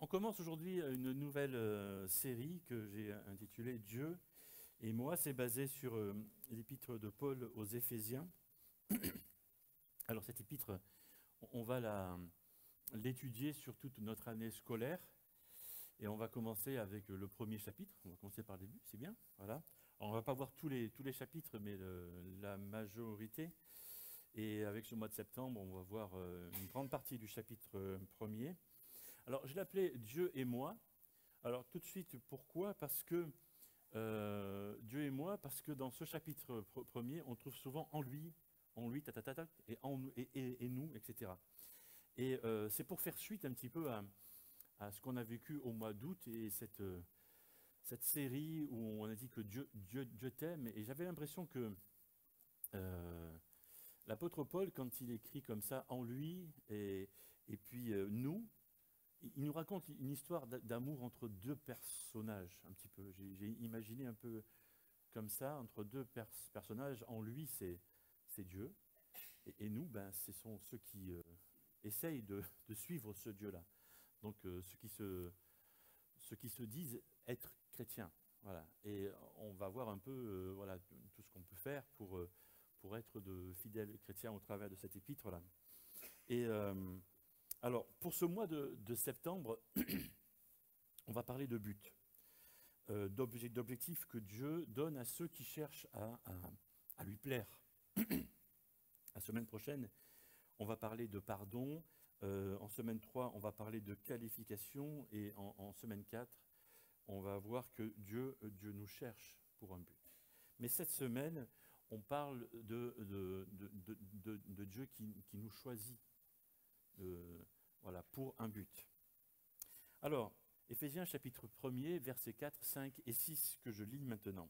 On commence aujourd'hui une nouvelle série que j'ai intitulée Dieu et moi. C'est basé sur l'épître de Paul aux Éphésiens. Alors cette épître, on va l'étudier sur toute notre année scolaire et on va commencer avec le premier chapitre. On va commencer par le début, c'est bien. Voilà. Alors, on ne va pas voir tous les chapitres, mais la majorité. Et avec ce mois de septembre, on va voir une grande partie du chapitre premier. Alors je l'appelais Dieu et moi. Alors tout de suite, pourquoi? Parce que Dieu et moi, parce que dans ce chapitre premier, on trouve souvent en lui, ta, ta, ta, ta, et, et nous, etc. Et c'est pour faire suite un petit peu à ce qu'on a vécu au mois d'août et cette série où on a dit que Dieu t'aime. Et j'avais l'impression que euh, l'apôtre Paul, quand il écrit comme ça, en lui et puis nous, il nous raconte une histoire d'amour entre deux personnages, un petit peu. J'ai imaginé un peu comme ça, entre deux personnages. En lui, c'est Dieu. Et nous, ben, ce sont ceux qui essayent de suivre ce Dieu-là. Donc, ceux qui se disent être chrétiens. Voilà. Et on va voir un peu voilà, tout ce qu'on peut faire pour être de fidèles chrétiens au travers de cette épître-là. Et alors, pour ce mois de septembre, on va parler de but, d'objectifs que Dieu donne à ceux qui cherchent à lui plaire. La semaine prochaine, on va parler de pardon. En semaine 3, on va parler de qualification. Et en semaine 4, on va voir que Dieu nous cherche pour un but. Mais cette semaine, on parle de Dieu qui nous choisit voilà, pour un but. Alors, Éphésiens chapitre 1er, versets 4, 5 et 6 que je lis maintenant.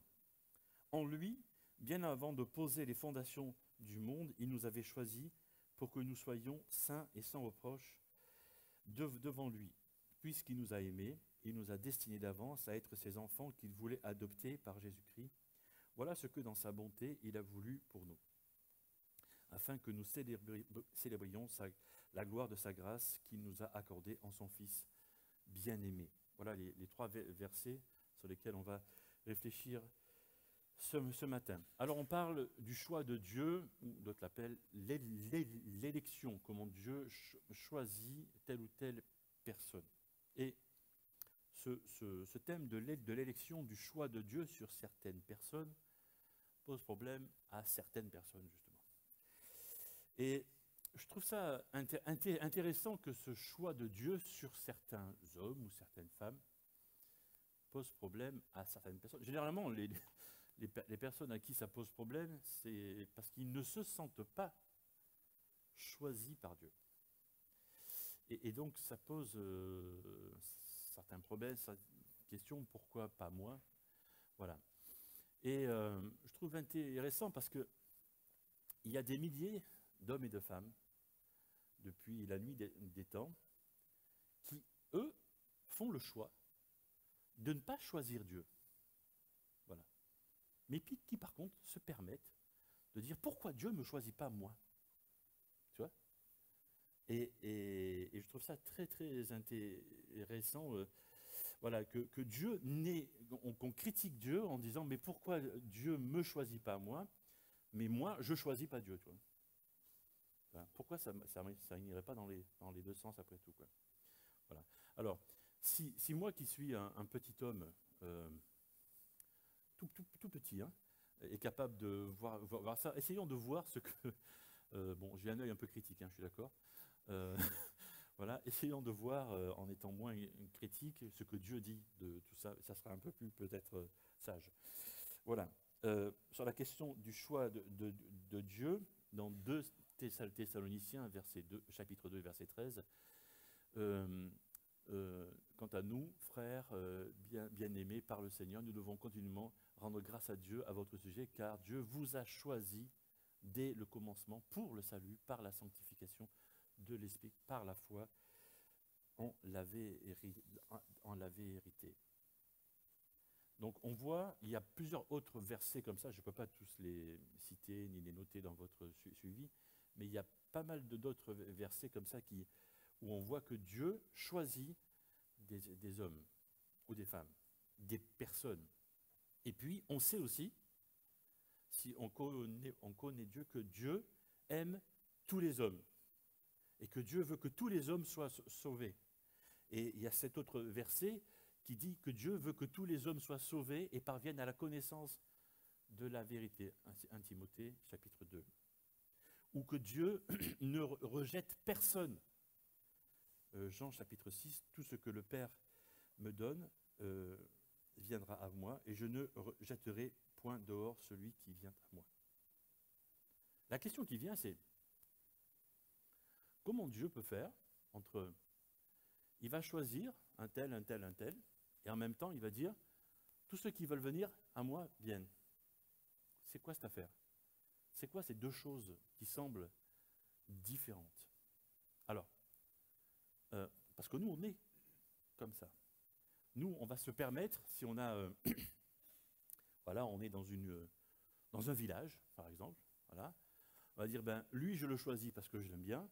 En lui, bien avant de poser les fondations du monde, il nous avait choisis pour que nous soyons saints et sans reproche devant lui. Puisqu'il nous a aimés, il nous a destinés d'avance à être ses enfants qu'il voulait adopter par Jésus-Christ. Voilà ce que dans sa bonté il a voulu pour nous, afin que nous célébrions la gloire de sa grâce qu'il nous a accordée en son Fils bien-aimé. Voilà les trois versets sur lesquels on va réfléchir ce matin. Alors on parle du choix de Dieu, ou d'autres l'appellent l'élection, comment Dieu choisit telle ou telle personne. Et ce thème de l'élection, du choix de Dieu sur certaines personnes, pose problème à certaines personnes, justement. Et je trouve ça intéressant que ce choix de Dieu sur certains hommes ou certaines femmes pose problème à certaines personnes. Généralement, les personnes à qui ça pose problème, c'est parce qu'ils ne se sentent pas choisis par Dieu. Et donc, ça pose certains problèmes, certaines questions, pourquoi pas moi? Voilà. Et je trouve intéressant parce que il y a des milliers d'hommes et de femmes, depuis la nuit des temps, qui, eux, font le choix de ne pas choisir Dieu. Voilà. Mais qui, par contre, se permettent de dire pourquoi Dieu ne me choisit pas moi. Tu vois? Et je trouve ça très, très intéressant. Voilà, que Dieu qu'on critique Dieu en disant mais pourquoi Dieu ne me choisit pas moi, mais moi, je ne choisis pas Dieu. Tu vois? Enfin, pourquoi ça n'irait pas dans les deux sens après tout, quoi. Voilà. Alors, si moi qui suis un petit homme, tout petit, hein, est capable de voir ça, essayons de voir ce que... bon, j'ai un œil un peu critique, hein, je suis d'accord. Euh, voilà, essayons de voir, en étant moins critique, ce que Dieu dit de tout ça. Ça sera un peu plus peut-être sage. Voilà. Sur la question du choix de Dieu, dans 2 Thessaloniciens, chapitre 2, verset 13, quant à nous, frères bien-aimés par le Seigneur, nous devons continuellement rendre grâce à Dieu à votre sujet, car Dieu vous a choisi dès le commencement pour le salut, par la sanctification de l'Esprit, par la foi, on l'avait hérité. Donc on voit, il y a plusieurs autres versets comme ça, je ne peux pas tous les citer ni les noter dans votre suivi, mais il y a pas mal d'autres versets comme ça où on voit que Dieu choisit des hommes ou des femmes, des personnes. Et puis, on sait aussi, si on connaît Dieu, que Dieu aime tous les hommes et que Dieu veut que tous les hommes soient sauvés. Et il y a cet autre verset qui dit que Dieu veut que tous les hommes soient sauvés et parviennent à la connaissance de la vérité. 1 Timothée, chapitre 2. Ou que Dieu ne rejette personne. Jean, chapitre 6, tout ce que le Père me donne viendra à moi, et je ne jetterai point dehors celui qui vient à moi. La question qui vient, c'est comment Dieu peut faire entre... Il va choisir un tel, un tel, un tel, et en même temps, il va dire, tous ceux qui veulent venir à moi viennent. C'est quoi cette affaire? C'est quoi ces deux choses qui semblent différentes? Alors, parce que nous, on est comme ça. Nous, on va se permettre, si on a... voilà, on est dans un village, par exemple, voilà, on va dire, ben, lui, je le choisis parce que je l'aime bien,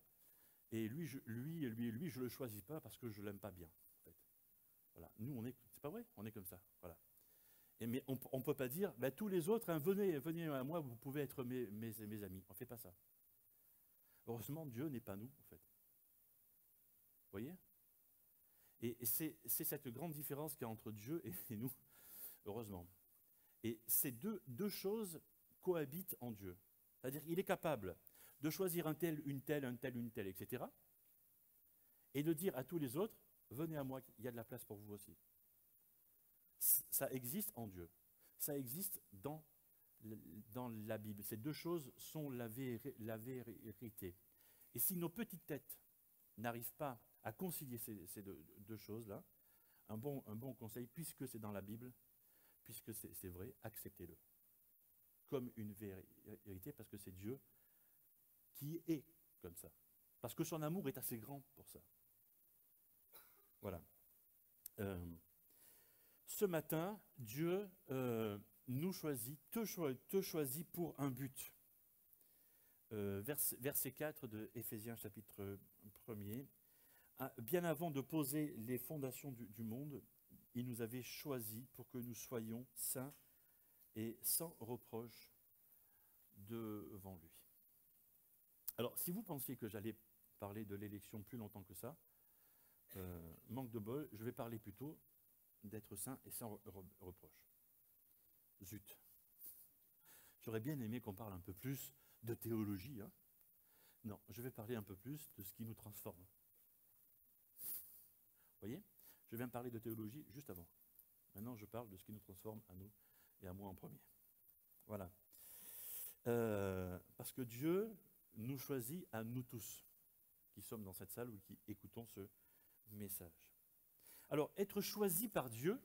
et lui, je le choisis pas parce que je l'aime pas bien. En fait. Voilà. Nous, on est, c'est pas vrai, on est comme ça. Voilà. Mais on ne peut pas dire, ben, tous les autres, hein, venez à moi, vous pouvez être mes amis. On ne fait pas ça. Heureusement, Dieu n'est pas nous, en fait. Vous voyez? Et c'est cette grande différence qu'il y a entre Dieu et nous, heureusement. Et ces deux choses cohabitent en Dieu. C'est-à-dire qu'il est capable de choisir un tel, une telle, un tel, une telle, etc. Et de dire à tous les autres, venez à moi, il y a de la place pour vous aussi. Ça existe en Dieu. Ça existe dans la Bible. Ces deux choses sont la vérité. Et si nos petites têtes n'arrivent pas à concilier ces deux choses-là, un bon conseil, puisque c'est dans la Bible, puisque c'est vrai, acceptez-le comme une vérité, parce que c'est Dieu qui est comme ça. Parce que son amour est assez grand pour ça. Voilà. Ce matin, Dieu nous choisit, te choisit pour un but. Verset 4 de Éphésiens chapitre 1er. Bien avant de poser les fondations du monde, il nous avait choisis pour que nous soyons saints et sans reproche devant lui. Alors, si vous pensiez que j'allais parler de l'élection plus longtemps que ça, manque de bol, je vais parler plutôt d'être saint et sans reproche. Zut. J'aurais bien aimé qu'on parle un peu plus de théologie. Hein. Non, je vais parler un peu plus de ce qui nous transforme. Vous voyez? Je viens de parler de théologie juste avant. Maintenant, je parle de ce qui nous transforme à nous et à moi en premier. Voilà. Parce que Dieu nous choisit à nous tous, qui sommes dans cette salle ou qui écoutons ce message. Alors, être choisi par Dieu,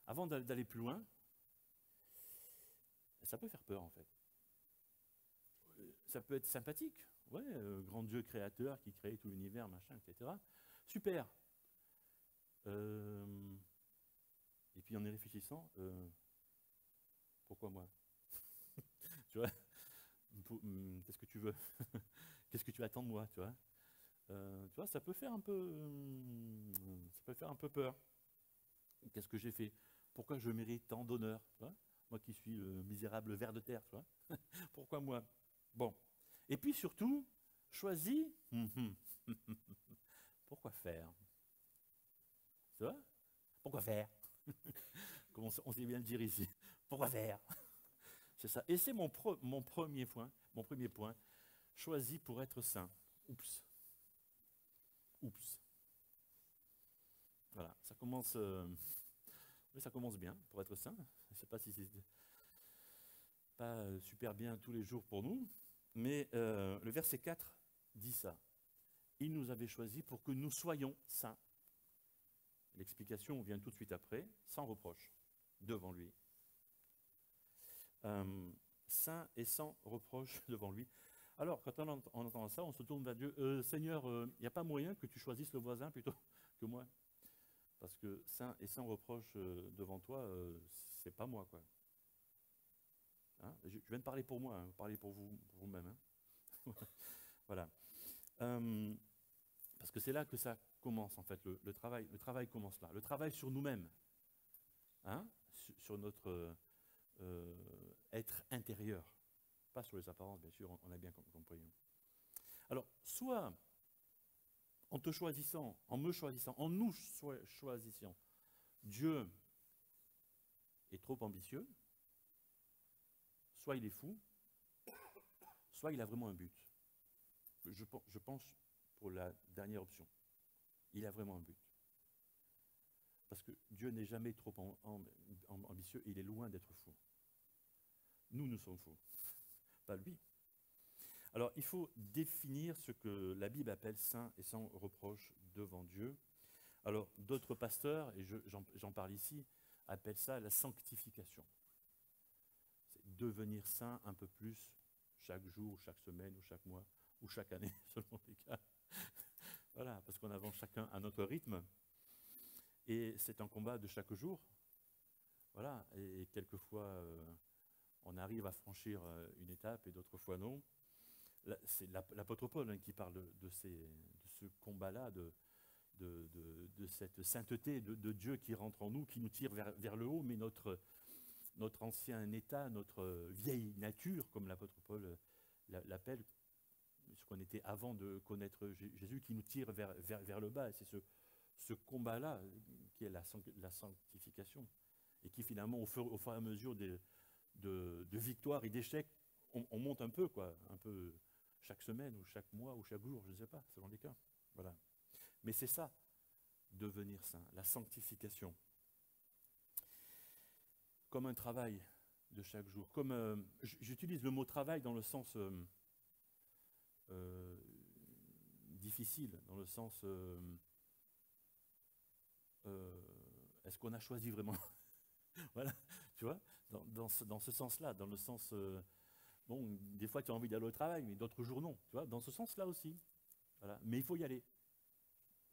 avant d'aller plus loin, ça peut faire peur en fait. Ça peut être sympathique, ouais, grand Dieu créateur qui crée tout l'univers, machin, etc. Super. Et puis en y réfléchissant, pourquoi moi? Tu vois, qu'est-ce que tu veux? Qu'est-ce que tu attends de moi, tu vois, ça peut faire un peu peur. Qu'est-ce que j'ai fait? Pourquoi je mérite tant d'honneur? Moi qui suis le misérable ver de terre, tu vois. Pourquoi moi? Bon. Et puis surtout, choisi. Pourquoi faire? Tu vois? Pourquoi faire? Comme on sait bien le dire ici. Pourquoi faire? C'est ça. Et c'est mon premier point. Choisi pour être saint. Oups. Voilà, ça commence bien pour être saint. Je ne sais pas si c'est pas super bien tous les jours pour nous, mais le verset 4 dit ça. Il nous avait choisis pour que nous soyons saints. L'explication vient tout de suite après, sans reproche, devant lui. Saint et sans reproche devant lui. Alors, quand on entend ça, on se tourne vers Dieu. Seigneur, il n'y a pas moyen que tu choisisses le voisin plutôt que moi? Parce que saint et sans reproche devant toi, c'est pas moi, quoi. Hein, je viens de parler pour moi, hein, parlez pour vous-même. Hein. Voilà. Parce que c'est là que ça commence en fait le travail. Le travail commence là. Le travail sur nous-mêmes, hein, sur notre être intérieur. Pas sur les apparences, bien sûr, on a bien compris. Alors, soit en te choisissant, en me choisissant, en nous choisissant, Dieu est trop ambitieux, soit il est fou, soit il a vraiment un but. Je pense pour la dernière option. Il a vraiment un but. Parce que Dieu n'est jamais trop ambitieux et il est loin d'être fou. Nous sommes fous, pas lui. Alors, il faut définir ce que la Bible appelle saint et sans reproche devant Dieu. Alors, d'autres pasteurs, et j'en parle ici, appellent ça la sanctification. C'est devenir saint un peu plus chaque jour, chaque semaine, ou chaque mois, ou chaque année, selon les cas. Voilà, parce qu'on avance chacun à notre rythme. Et c'est un combat de chaque jour. Voilà, et quelquefois, on arrive à franchir une étape et d'autres fois non. C'est l'apôtre Paul qui parle de ce combat-là, de cette sainteté de Dieu qui rentre en nous, qui nous tire vers le haut, mais notre ancien état, notre vieille nature, comme l'apôtre Paul l'appelle, ce qu'on était avant de connaître Jésus, qui nous tire vers le bas. Et c'est ce combat-là qui est la sanctification. Et qui finalement, au fur et à mesure de victoires et d'échecs, on monte un peu, quoi, un peu chaque semaine, ou chaque mois, ou chaque jour, je ne sais pas, selon les cas. Voilà. Mais c'est ça, devenir saint, la sanctification. Comme un travail de chaque jour. Comme j'utilise le mot travail dans le sens difficile, dans le sens est-ce qu'on a choisi vraiment? Voilà, tu vois, dans ce sens-là, dans le sens bon, des fois tu as envie d'aller au travail, mais d'autres jours non, tu vois, dans ce sens-là aussi. Voilà. Mais il faut y aller.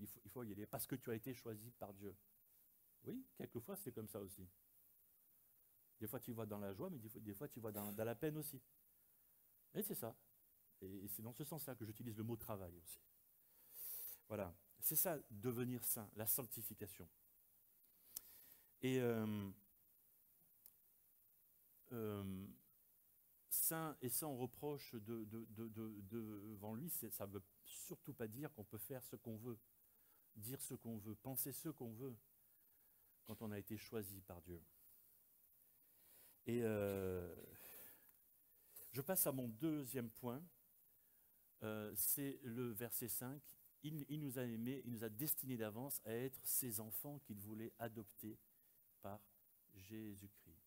Il faut y aller parce que tu as été choisi par Dieu. Oui, quelquefois c'est comme ça aussi. Des fois tu vas dans la joie, mais des fois tu vas dans la peine aussi. Et c'est ça. Et c'est dans ce sens-là que j'utilise le mot travail aussi. Voilà. C'est ça, devenir saint, la sanctification. Et saint et sans reproche devant lui, ça ne veut surtout pas dire qu'on peut faire ce qu'on veut, dire ce qu'on veut, penser ce qu'on veut, quand on a été choisi par Dieu. Et je passe à mon deuxième point, c'est le verset 5. Il nous a aimés, il nous a destinés d'avance à être ses enfants qu'il voulait adopter par Jésus-Christ.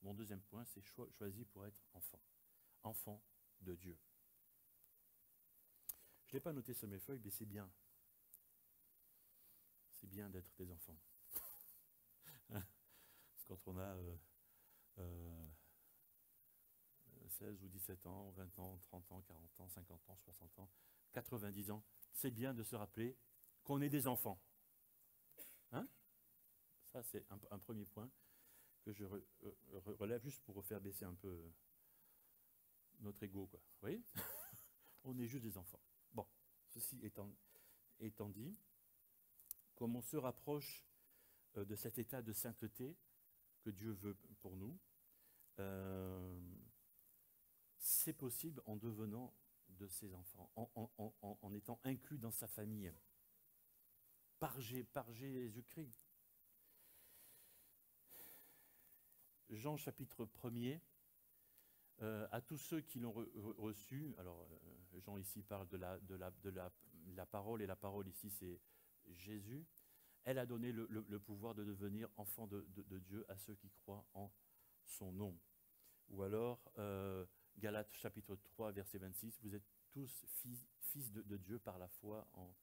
Mon deuxième point, c'est choisi pour être enfant, enfant de Dieu. Je ne l'ai pas noté sur mes feuilles, mais c'est bien. C'est bien d'être des enfants. Quand on a 16 ou 17 ans, 20 ans, 30 ans, 40 ans, 50 ans, 60 ans, 90 ans, c'est bien de se rappeler qu'on est des enfants. Hein? Ça, c'est un premier point que je relève juste pour refaire baisser un peu notre ego, quoi. Vous voyez? On est juste des enfants. Bon, ceci étant dit, comme on se rapproche de cet état de sainteté que Dieu veut pour nous, c'est possible en devenant de ses enfants, en étant inclus dans sa famille, par Jésus-Christ. Jean chapitre 1er, à tous ceux qui l'ont reçu, alors Jean ici parle de la parole, et la parole ici c'est Jésus, elle a donné le pouvoir de devenir enfant de Dieu à ceux qui croient en son nom. Ou alors, Galates chapitre 3, verset 26, vous êtes tous fils de Dieu par la foi en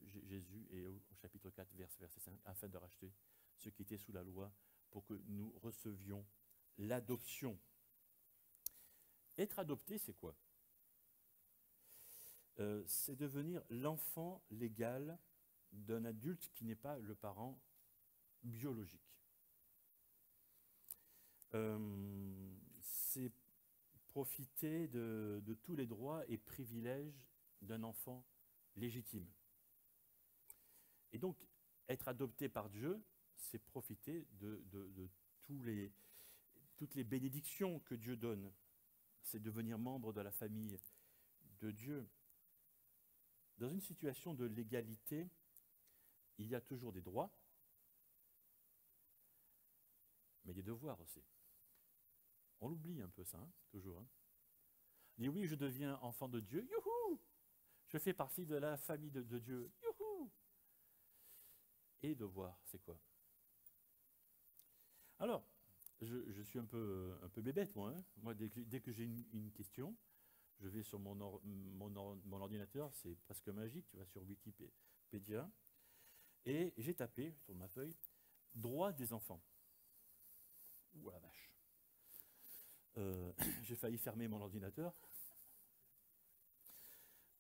Jésus, et au chapitre 4, verset 5, afin de racheter ceux qui étaient sous la loi pour que nous recevions l'adoption. Être adopté, c'est quoi? C'est devenir l'enfant légal d'un adulte qui n'est pas le parent biologique. C'est profiter de tous les droits et privilèges d'un enfant légitime. Et donc, être adopté par Dieu, c'est profiter de toutes les bénédictions que Dieu donne. C'est devenir membre de la famille de Dieu. Dans une situation de légalité, il y a toujours des droits, mais des devoirs aussi. On l'oublie un peu ça, hein, toujours. Hein. On dit oui, je deviens enfant de Dieu, youhou! Je fais partie de la famille de Dieu, youhou! Et devoir, c'est quoi? Alors, je suis un peu bébête, moi. Hein. Moi, dès que j'ai une question, je vais sur mon ordinateur, c'est presque magique, tu vas sur Wikipédia, et j'ai tapé sur ma feuille « Droits des enfants ». Ouh la vache. J'ai failli fermer mon ordinateur,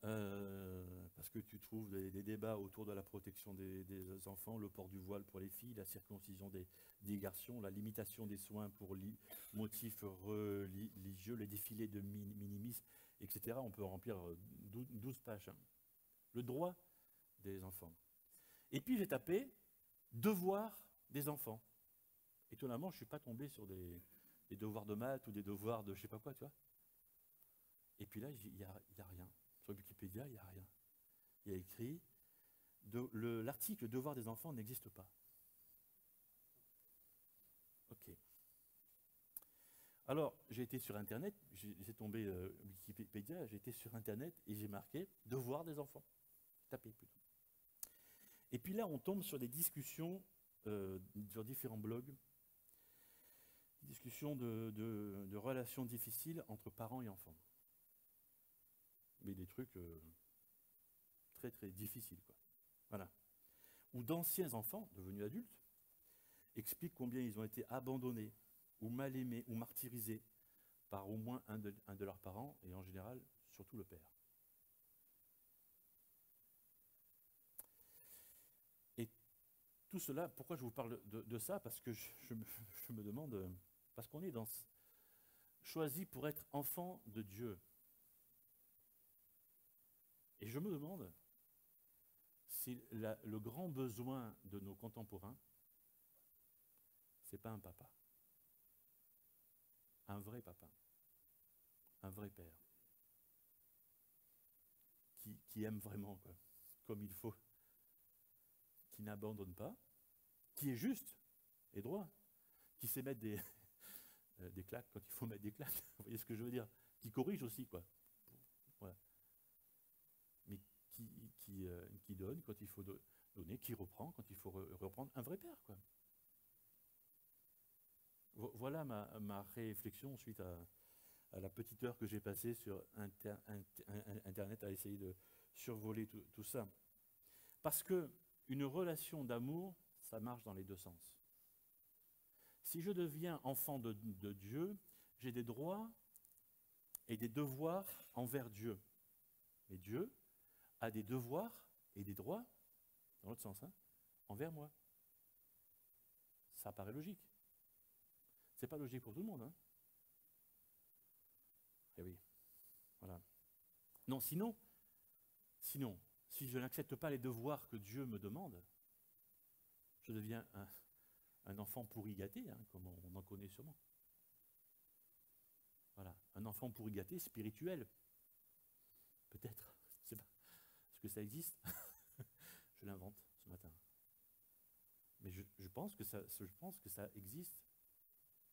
parce que tu trouves des débats autour de la protection des enfants, le port du voile pour les filles, la circoncision des garçons, la limitation des soins pour motifs religieux, les défilés de minimisme, etc. On peut remplir 12 pages. Hein. Le droit des enfants. Et puis j'ai tapé « devoirs des enfants ». Étonnamment, je ne suis pas tombé sur des devoirs de maths ou des devoirs de je ne sais pas quoi, tu vois. Et puis là, il n'y a rien. Sur Wikipédia, il n'y a rien. Il y a écrit l'article « Devoir des enfants » n'existe pas. Ok. Alors, j'ai été sur Internet, j'ai tombé Wikipédia, j'ai été sur Internet et j'ai marqué « Devoir des enfants ». Tapé plutôt. Et puis là, on tombe sur des discussions sur différents blogs, discussions de relations difficiles entre parents et enfants. Mais des trucs très très difficiles, quoi. Voilà. Où d'anciens enfants, devenus adultes, expliquent combien ils ont été abandonnés, ou mal aimés, ou martyrisés par au moins un de leurs parents, et en général, surtout le père. Et tout cela, pourquoi je vous parle de ça? Parce que je me demande, parce qu'on est choisi pour être enfant de Dieu. Et je me demande si le grand besoin de nos contemporains, c'est pas un papa, un vrai papa, un vrai père, qui aime vraiment, quoi, comme il faut, qui n'abandonne pas, qui est juste et droit, qui sait mettre des claques quand il faut mettre des claques, vous voyez ce que je veux dire, qui corrige aussi, quoi. Voilà. Mais qui donne quand il faut donner, qui reprend quand il faut reprendre, un vrai père, quoi. Voilà ma réflexion suite à la petite heure que j'ai passée sur Internet à essayer de survoler tout ça. Parce qu'une relation d'amour, ça marche dans les deux sens. Si je deviens enfant de Dieu, j'ai des droits et des devoirs envers Dieu. Mais Dieu a des devoirs et des droits, dans l'autre sens, hein, envers moi. Ça paraît logique. C'est pas logique pour tout le monde. Hein. Eh oui, voilà. Non, sinon, si je n'accepte pas les devoirs que Dieu me demande, je deviens un enfant pourri gâté, hein, comme on en connaît sûrement. Voilà, un enfant pourri gâté spirituel. Peut-être, je ne sais pas. Est-ce que ça existe? Je l'invente ce matin. Mais je pense que ça existe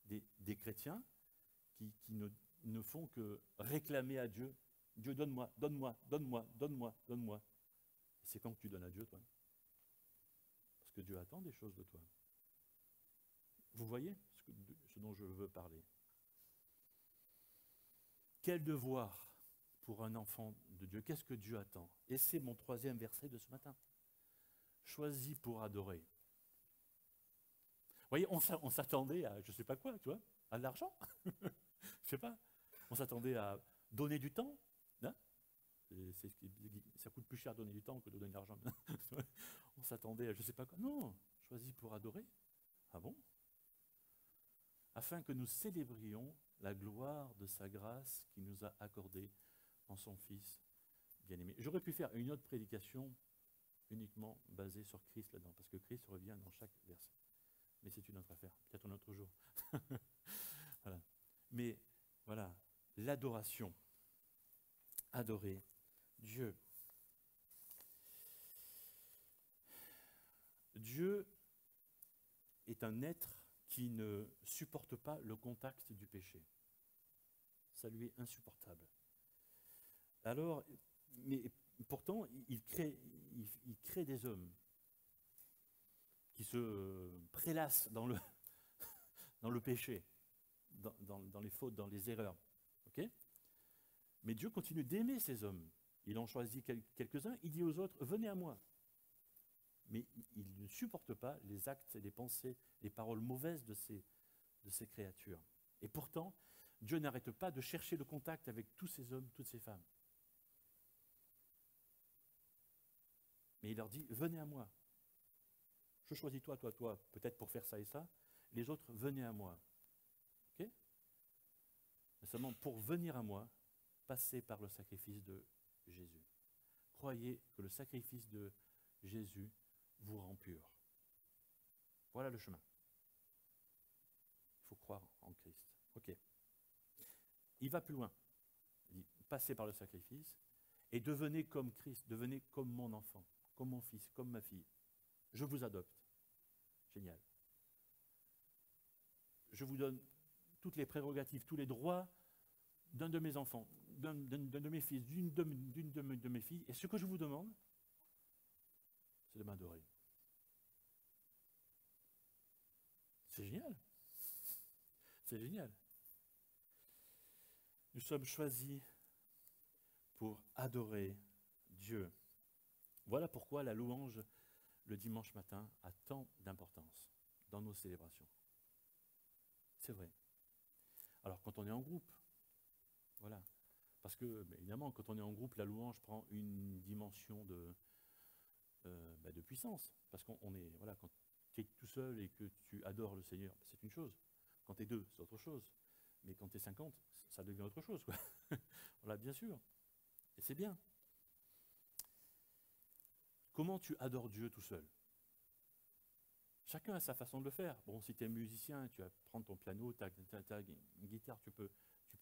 des chrétiens qui ne font que réclamer à Dieu. Dieu, donne-moi, donne-moi, donne-moi, donne-moi, donne-moi. Et c'est quand que tu donnes à Dieu, toi? Parce que Dieu attend des choses de toi. Vous voyez ce dont je veux parler? Quel devoir pour un enfant de Dieu? Qu'est-ce que Dieu attend? Et c'est mon troisième verset de ce matin. Choisi pour adorer. Vous voyez, on s'attendait à je ne sais pas quoi, tu vois, à de l'argent. Je ne sais pas. On s'attendait à donner du temps. Hein, ça coûte plus cher de donner du temps que de donner de l'argent. On s'attendait à je ne sais pas quoi. Non, choisi pour adorer. Ah bon? Afin que nous célébrions la gloire de sa grâce qui nous a accordée en son Fils bien-aimé. J'aurais pu faire une autre prédication uniquement basé sur Christ là-dedans, parce que Christ revient dans chaque verset. Mais c'est une autre affaire, peut-être un autre jour. Voilà. Mais voilà, l'adoration, adorer Dieu. Dieu est un être qui ne supporte pas le contact du péché. Ça lui est insupportable. Alors, mais pourtant, il crée des hommes qui se prélassent dans le péché, dans les fautes, dans les erreurs. Okay, mais Dieu continue d'aimer ces hommes. Il en choisit quelques-uns, il dit aux autres, venez à moi. Mais il ne supporte pas les actes, les pensées, les paroles mauvaises de ces créatures. Et pourtant, Dieu n'arrête pas de chercher le contact avec tous ces hommes, toutes ces femmes. Mais il leur dit, venez à moi. Je choisis toi, peut-être pour faire ça et ça. Les autres, venez à moi. Okay, mais seulement pour venir à moi, passez par le sacrifice de Jésus. Croyez que le sacrifice de Jésus vous rend pur. Voilà le chemin. Il faut croire en Christ. Ok. Il va plus loin. Il dit, passez par le sacrifice et devenez comme Christ, devenez comme mon enfant, comme mon fils, comme ma fille. Je vous adopte. Génial. Je vous donne toutes les prérogatives, tous les droits d'un de mes enfants, d'un de mes fils, d'une de mes filles. Et ce que je vous demande, c'est de m'adorer. C'est génial. C'est génial. Nous sommes choisis pour adorer Dieu. Voilà pourquoi la louange le dimanche matin a tant d'importance dans nos célébrations. C'est vrai. Alors quand on est en groupe, voilà. Parce que, évidemment, quand on est en groupe, la louange prend une dimension de puissance. Parce qu'on est, voilà, quand tu es tout seul et que tu adores le Seigneur, c'est une chose. Quand tu es deux, c'est autre chose. Mais quand tu es 50, ça devient autre chose, quoi. Voilà, bien sûr. Et c'est bien. Comment tu adores Dieu tout seul? Chacun a sa façon de le faire. Bon, si tu es musicien, tu vas prendre ton piano, ta guitare, tu peux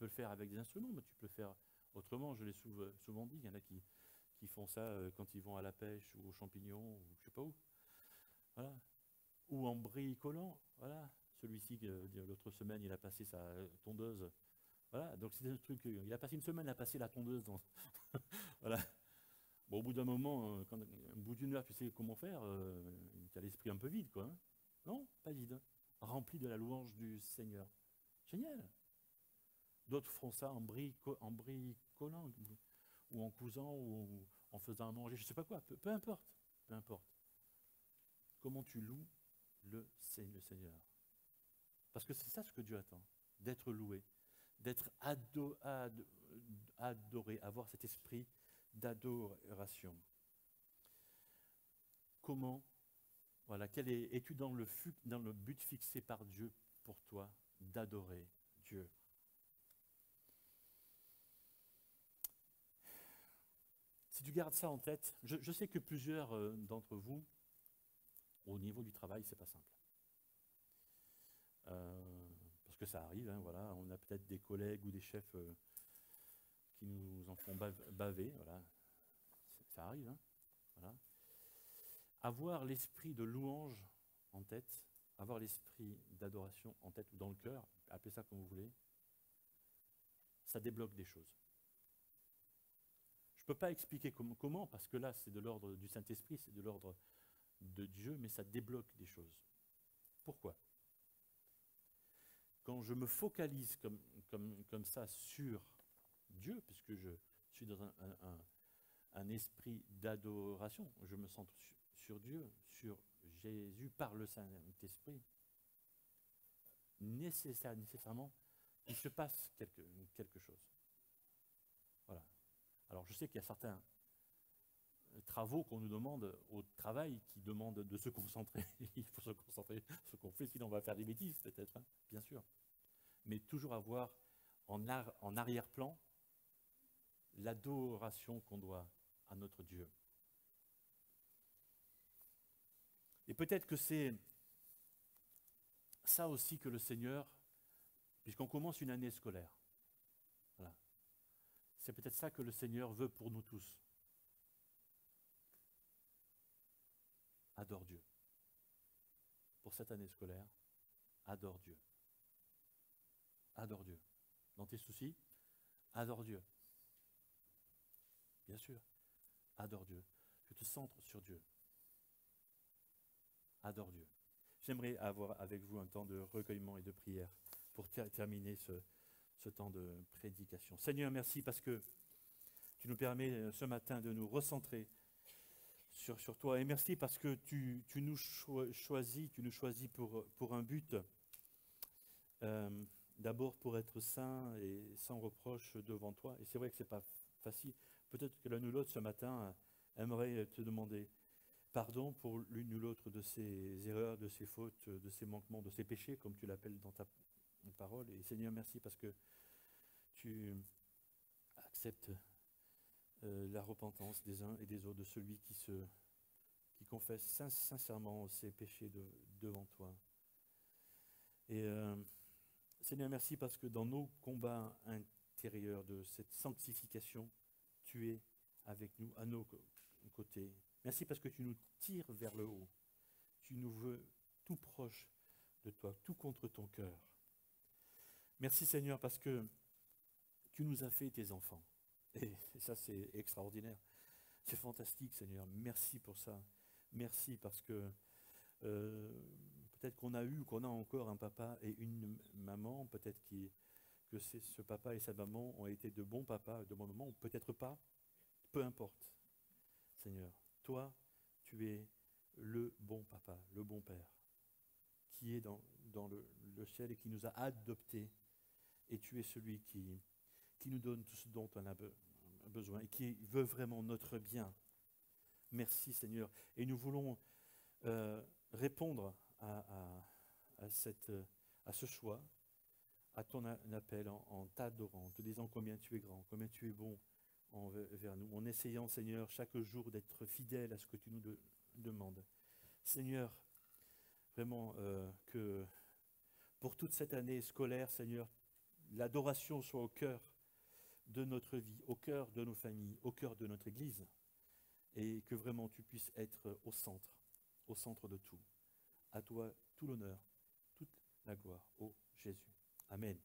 le faire avec des instruments, mais tu peux le faire autrement. Je l'ai souvent dit, il y en a qui font ça quand ils vont à la pêche ou aux champignons, ou je sais pas où. Voilà. Ou en bricolant. Voilà. Celui-ci, l'autre semaine, il a passé sa tondeuse. Voilà. Donc c'est un truc. Il a passé une semaine à passer la tondeuse dans. Voilà. Bon, au bout d'un moment, au bout d'une heure, tu sais comment faire, tu as l'esprit un peu vide, quoi. Hein. Non, pas vide. Rempli de la louange du Seigneur. Génial. D'autres feront ça en bricolant, ou en cousant, ou en faisant à manger, je ne sais pas quoi. Peu importe. Peu importe. Comment tu loues le Seigneur. Parce que c'est ça ce que Dieu attend. D'être loué. D'être adoré. Avoir cet esprit d'adoration. Comment, voilà, es-tu dans le but fixé par Dieu pour toi d'adorer Dieu? Si tu gardes ça en tête, je sais que plusieurs d'entre vous, au niveau du travail, c'est pas simple. Parce que ça arrive, hein, voilà, on a peut-être des collègues ou des chefs qui nous en font baver, voilà. Ça arrive, hein, voilà. Avoir l'esprit de louange en tête, avoir l'esprit d'adoration en tête ou dans le cœur, appelez ça comme vous voulez, ça débloque des choses. Je ne peux pas expliquer comment, parce que là, c'est de l'ordre du Saint-Esprit, c'est de l'ordre de Dieu, mais ça débloque des choses. Pourquoi? Quand je me focalise comme ça sur Dieu, puisque je suis dans un esprit d'adoration, je me centre sur Dieu, sur Jésus, par le Saint-Esprit, nécessairement, il se passe quelque chose. Voilà. Alors je sais qu'il y a certains travaux qu'on nous demande au travail qui demandent de se concentrer. Il faut se concentrer sur ce qu'on fait, sinon on va faire des bêtises peut-être, hein, bien sûr. Mais toujours avoir en arrière-plan l'adoration qu'on doit à notre Dieu. Et peut-être que c'est ça aussi que le Seigneur, puisqu'on commence une année scolaire, voilà, c'est peut-être ça que le Seigneur veut pour nous tous. Adore Dieu. Pour cette année scolaire, adore Dieu. Adore Dieu. Dans tes soucis, adore Dieu. Bien sûr, adore Dieu. Tu te centres sur Dieu. Adore Dieu. J'aimerais avoir avec vous un temps de recueillement et de prière pour terminer ce temps de prédication. Seigneur, merci parce que tu nous permets ce matin de nous recentrer sur toi. Et merci parce que tu nous choisis pour un but. D'abord pour être saint et sans reproche devant toi. Et c'est vrai que ce n'est pas facile. Peut-être que l'un ou l'autre ce matin aimerait te demander pardon pour l'une ou l'autre de ses erreurs, de ses fautes, de ses manquements, de ses péchés, comme tu l'appelles dans ta parole. Et Seigneur, merci parce que tu acceptes la repentance des uns et des autres, de celui qui confesse sincèrement ses péchés devant toi. Et Seigneur, merci parce que dans nos combats intérieurs de cette sanctification, tu es avec nous, à nos côtés. Merci parce que tu nous tires vers le haut. Tu nous veux tout proche de toi, tout contre ton cœur. Merci Seigneur parce que tu nous as fait tes enfants. Et ça c'est extraordinaire. C'est fantastique Seigneur. Merci pour ça. Merci parce que peut-être qu'on a encore un papa et une maman, peut-être que ce papa et sa maman ont été de bons papas, de bons mamans, ou peut-être pas, peu importe. Seigneur, toi, tu es le bon papa, le bon père, qui est dans le ciel et qui nous a adoptés, et tu es celui qui nous donne tout ce dont on a besoin et qui veut vraiment notre bien. Merci Seigneur. Et nous voulons répondre à ce choix, à ton appel en t'adorant, en te disant combien tu es grand, combien tu es bon envers nous, en essayant, Seigneur, chaque jour d'être fidèle à ce que tu nous demandes. Seigneur, vraiment que pour toute cette année scolaire, Seigneur, l'adoration soit au cœur de notre vie, au cœur de nos familles, au cœur de notre Église, et que vraiment tu puisses être au centre de tout. À toi tout l'honneur, toute la gloire, ô Jésus. Amen.